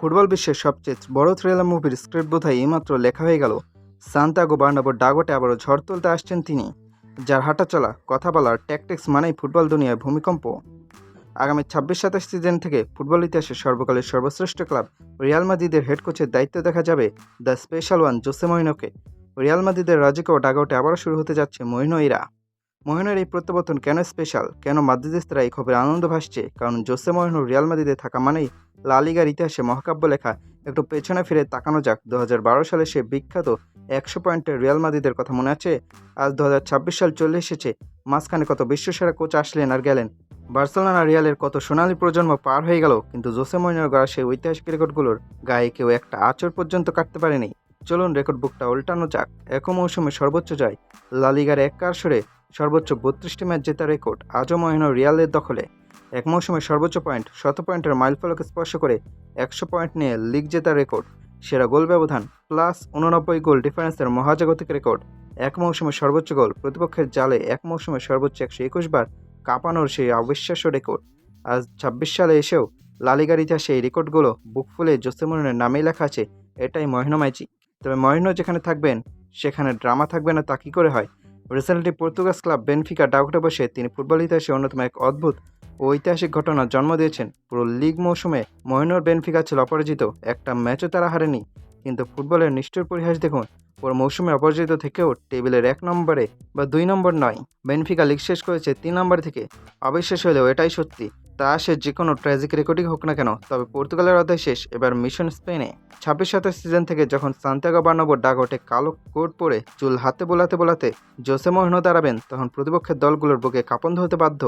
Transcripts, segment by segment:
Football বিশ্বের সবচেয়ে বড় থ্রিলার মুভির স্ক্রিপ্ট বোধহয় এইমাত্র লেখা হয়ে গেল। সান্তিয়াগো বার্নাব্যুর ডাগটে আবারও ঝড় তুলতে আসছেন তিনি, যার হাঁটাচলা, কথা বলার ট্যাকটিক্স মানেই ফুটবল দুনিয়ায় ভূমিকম্প। আগামী 26-27 সিজন থেকে ফুটবল ইতিহাসের সর্বকালের সর্বশ্রেষ্ঠ ক্লাব রিয়াল মাদ্রিদের হেড কোচের দায়িত্ব দেখা যাবে দ্য স্পেশাল ওয়ান জোসে মরিনোকে। রিয়াল মাদ্রিদের রাজকীয় ডাগআউটে আবারও শুরু হতে যাচ্ছে মরিনো এরা। মরিনোর এই প্রত্যাবর্তন কেন স্পেশাল, কেন মাদ্রিদিস্তারা এই খবরে আনন্দ ভাসছে? কারণ জোসে মরিনো রিয়াল মাদ্রিদে থাকা মানেই লা লিগার ইতিহাসে মহাকাব্য লেখা। একটু পেছনে ফিরে তাকানো যাক। 2012 সালে সে বিখ্যাত 100 পয়েন্টের রিয়াল মাদ্রিদের কথা মনে আছে? আজ 2026 সাল চলে এসেছে। মাঝখানে কত বিশ্বসেরা কোচ আসলেন আর গেলেন। বার্সেলোনা রিয়ালের কত সোনালী প্রজন্ম পার হয়ে গেল, কিন্তু জোসে মরিনোর গড়া সেই ঐতিহাসিক রেকর্ডগুলোর গায়ে কেউ একটা আঁচড় পর্যন্ত কাটতে পারেনি। চলুন রেকর্ড বুকটা উল্টানো যাক। এক মৌসুমে সর্বোচ্চ জয়, লা লিগার এক আসরে সর্বোচ্চ 32টি ম্যাচ জেতা রেকর্ড আজও মরিনো রিয়ালের দখলে। এক মৌসুমে সর্বোচ্চ পয়েন্ট, 100 পয়েন্টের মাইলফলক স্পর্শ করে 100 পয়েন্ট নিয়ে লিগ জেতার রেকর্ড, সেরা গোল ব্যবধান +89 গোল ডিফারেন্সের মহাজাগতিক রেকর্ড, এক মৌসুমে সর্বোচ্চ গোল, প্রতিপক্ষের জালে এক মৌসুমে সর্বোচ্চ 121 বার কাঁপানোর সেই অবিশ্বাস্য রেকর্ড। আজ 26 সালে এসেও লা লিগার ইতিহাসে এই রেকর্ডগুলো বুক ফুলে জোসে মরিনোর নামেই লেখা আছে। এটাই মরিনো ম্যাজিক। তবে মরিনো যেখানে থাকবেন সেখানে ড্রামা থাকবে না, তা কী করে হয়? রিসেন্টলি পর্তুগাস ক্লাব বেনফিকা ডাগআউটে বসে তিনি ফুটবল ইতিহাসে অন্যতম এক অদ্ভুত ও ঐতিহাসিক ঘটনার জন্ম দিয়েছেন। পুরো লিগ মৌসুমে মরিনোর বেনফিকা ছিল অপরাজিত, একটা ম্যাচও তারা হারেনি। কিন্তু ফুটবলের নিষ্ঠুর পরিহাস দেখুন, পুরো মৌসুমে অপরাজিত থেকেও টেবিলের 1 নম্বরে বা 2 নম্বর নয়, বেনফিকা লিগ শেষ করেছে 3 নম্বর থেকে। অবিশ্বাস হলেও এটাই সত্যি। তা সে যে কোনো ট্র্যাজিক রেকর্ডিং হোক না কেন, তবে পর্তুগালের অধ্যায় শেষ। এবার মিশন স্পেনে। 26-27 সিজন থেকে যখন সান্তিয়াগো বার্নাব্যুর ডাগআউটে কালো কোট পরে চুল হাতে বোলাতে বোলাতে জোসে মরিনো দাঁড়াবেন, তখন প্রতিপক্ষের দলগুলোর বুকে কাঁপন ধরতে বাধ্য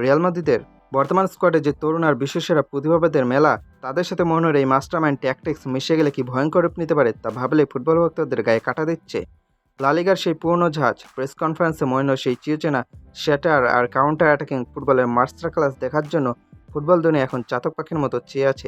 রিয়াল মাদ্রিদের। বর্তমান স্কোয়াডে যে তরুণ আর বিশ্বসেরা প্রতিভাবাদের মেলা, তাদের সাথে মরিনোর এই মাস্টারমাইন্ড ট্যাকটিক্স মিশে গেলে কি ভয়ঙ্কর রূপ নিতে পারে, তা ভাবলে ফুটবল ভক্তদের গায়ে কাটা দিচ্ছে। লা লিগার সেই পুরনো জাহাজ। প্রেস কনফারেন্সে মরিনো সেই চিরচেনা শ্যাটার আর কাউন্টার অ্যাটাকিং ফুটবলের মাস্টার ক্লাস দেখার জন্য ফুটবল দুনিয়া এখন চাতক পাখির মতো চেয়ে আছে।